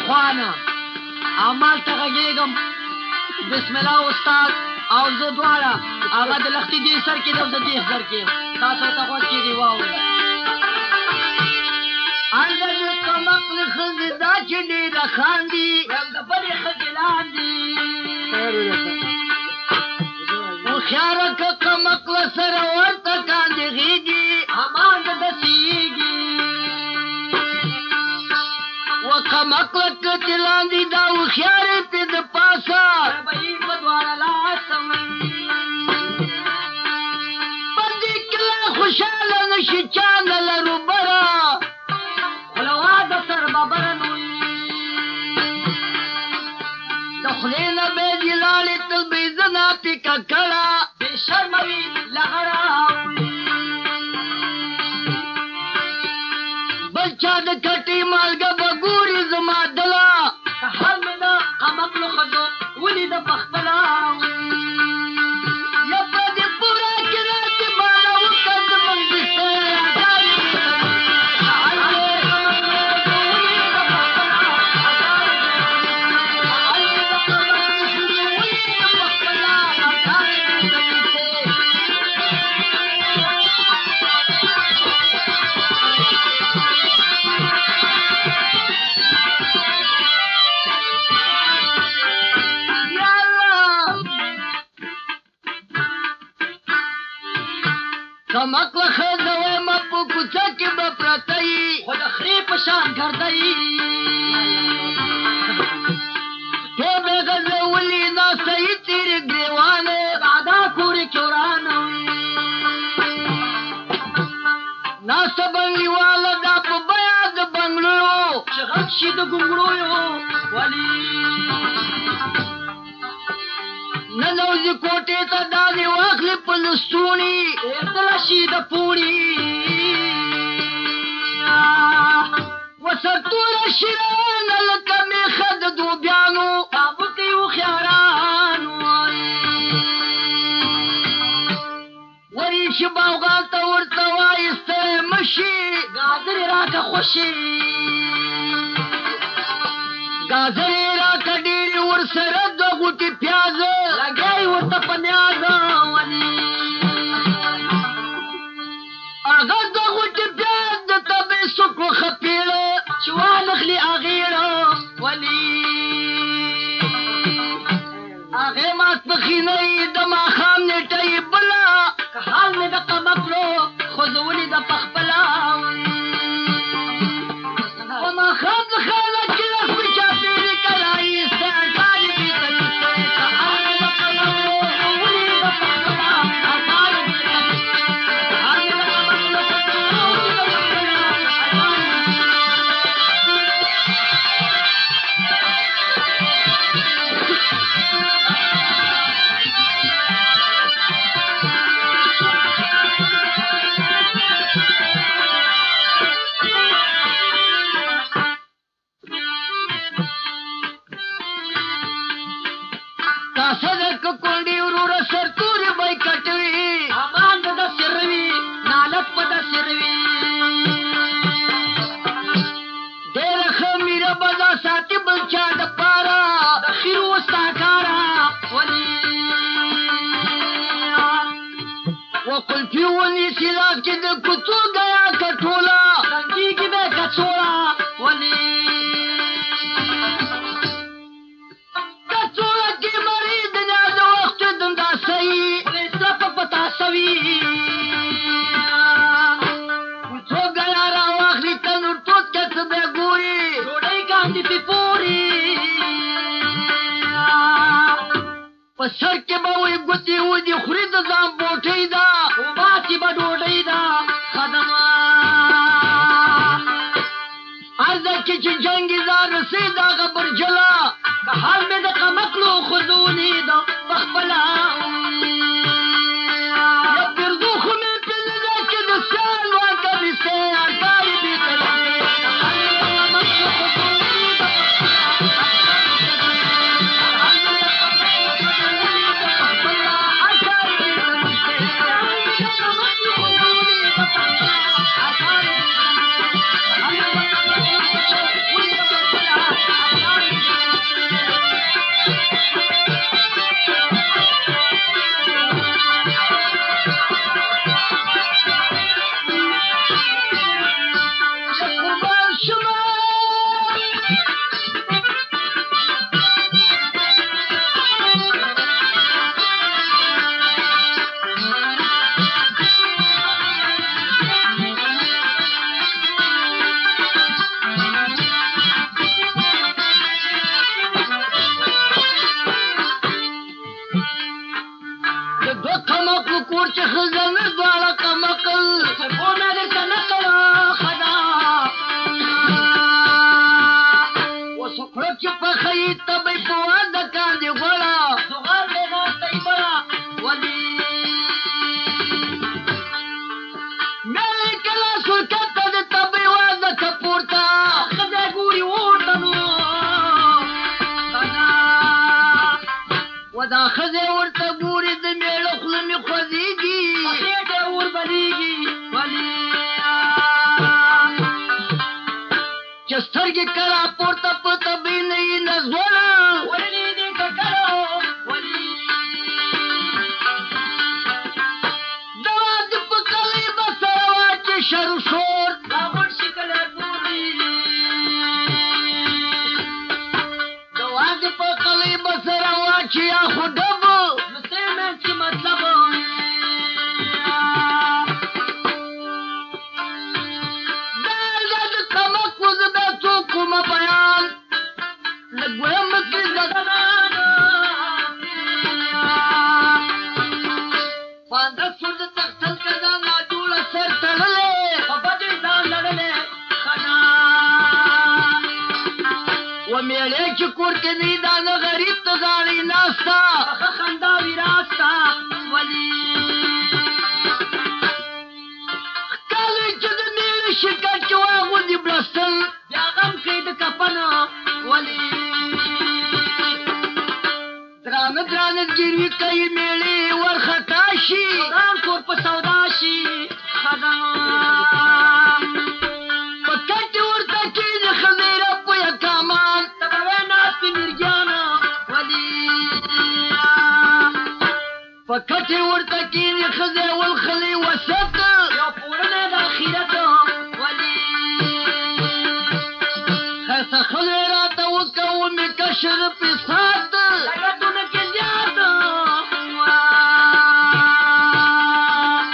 خوانا عمال تغږیږم بسم الله استاد او زه دواړه هغه د لختي دې سر کې د زه دې سر کې تاسو ته غوږ کې دی واورئ اندر کمقل ښځې دا چې ډېره خاندي د بلې ښځې لاندې هوښیاره که کمقله سره ورته کاندې غېږي امان د دسیږي و کمقله که چې لاندې دا هوښیارې پې د پاسه به یې په دواړه لاسم په دې کې لا خوشحاله نه شي چا نه لرو بره خلې نه به دې لاړې تل به یې زنا پیکه کړه بې شرمه وي لغړه بل چا د کټې مالګه به ګوري زما دله که حال مې د قمقلو ښځو ولیده پخپله یا په دې پوره کې راتې بالا وکړه زمونږ بستر کمقله ښځه وایم په کوڅه کې به پرته یي خو د خرې په شان ګرده یي ته به غځولي ناسته یي تېرې ګرېوانې بعدا کورې کې ورانه ناسته بنګړیواله دا په بیه د بنګړیو چې غټ شي د ګونګړیو ولې ننوځي کوټې ته دا دې واخلي په لستوڼي ایردله شي د پوړي وسرتوره شیرانه لکه میخه د دوبیانو تابوتې هوښیارانو وریشي باوغان ته ورته وایي ستړی مه شي ګازرې راکه خوشي ګازرې راکه ډېرې ورسره د غوټې پیازه لګیا یې ورته په نیازه ولې هغه د غوټې پیاز د طبې سکو خپېړه چې وانخلي اغېړه ولې هغې ماسپښینه یې د ماښام نېټه یې بله که حال مې د قمقلو ښځو ولیده پخپله په ماښام د خانه کې رسمي چاپېرې کرایي سړکارې بېته نیسه که حال مې د قمقلو ولیده پخپله ازارې بېته نیسه حال مې د قمقلو ولیده پخپله ازارې کاسه د کونډې وروره سرتورې به یې کټوي امان به داسې روي نالت به داسې روي ډېره ښه میره به دا ساتي بل چا دپاره د خیر وستا کاره ولې و قلفي ونیسي لاس کې د کوڅو ګیا کټوله رنګېږي به یې کڅوړه ولې په سر کې به وي ګوتې ودي خوري د ځان بوټۍ ده وباسي به ډوډۍ ده خدمه هلته کې چې جنګي ځان رسېد هغه برجله که حال مې د قمقلو ښځو ولیده پخپله یا پردو خو مې پې نه ده چې د سیال واکه مې سیال کارې بېته نیسې که حال مې د قمقلو ښځو ولیده پخپله څوک چې پخوي تبی په واده کاندې غوړه زغار دی ناسته یې بړه ولي مېلې کله سلکته د تبی واده که پورته ښځه ګوري ورته نو و دا ښځې ورته ګوري د مېړه خوله مې خوځېږي خېټه ور بلېږي ولې چې سترګې کله پورته په تبۍ نه یې نزوړه ولې دې ککړو ولې د واده په کلي به سره واچې شر و شور دا غټ شي کله ټولي د واده په کلي به سره واچې یا خو ډبو نو سیمه چې مطلب میړې چې کور کې نه دا نه غریب ته ځاړي ناسته ښه خندا وي راسته ولي ښکاري چې د میړه شکر کې واغوندي بړستل بیا غم کوي د کفن ولي درانه درانه ګیروي کوي میړې ورخطا شي وران کور په سودا شي ښځه په کټ ورته کېږي ښځې په یکامان پکټ ورته کېږي ښځې والخلي وسط یو پوړنی د اخرت ولي ښایسته ښځې راته وکومې کشر پې سات لګتونه کې زیات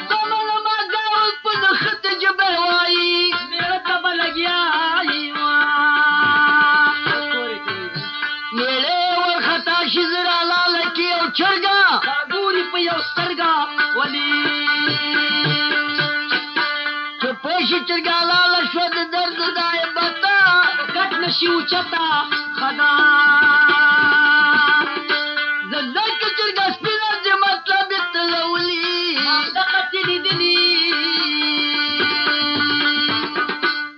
زمانه مازداول په نښتې ژبه وایي مېړه ته به لګیا میړې ورخطا شي زړه لاله کې یو چرګه په یو سترګه ولي چې پوشي چرګه لاله شوه د درد دا عبته کټ نشي اوچته ښځه زده که چرګه سپینه د مطلب یې تلولي دغه چې لیدلي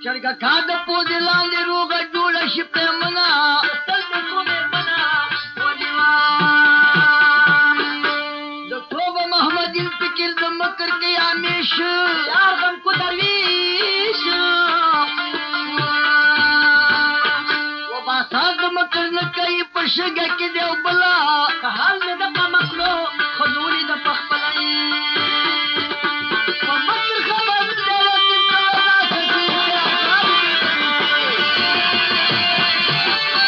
چرګه کا د پوزې لاندې روغه جوړه شي پرېمنه تل د کو مېرمنه ولي محمد الفکر د مکر کې همیش یار غم کو درویش و باسا د مکر نه کوي په شګه کې دی بلا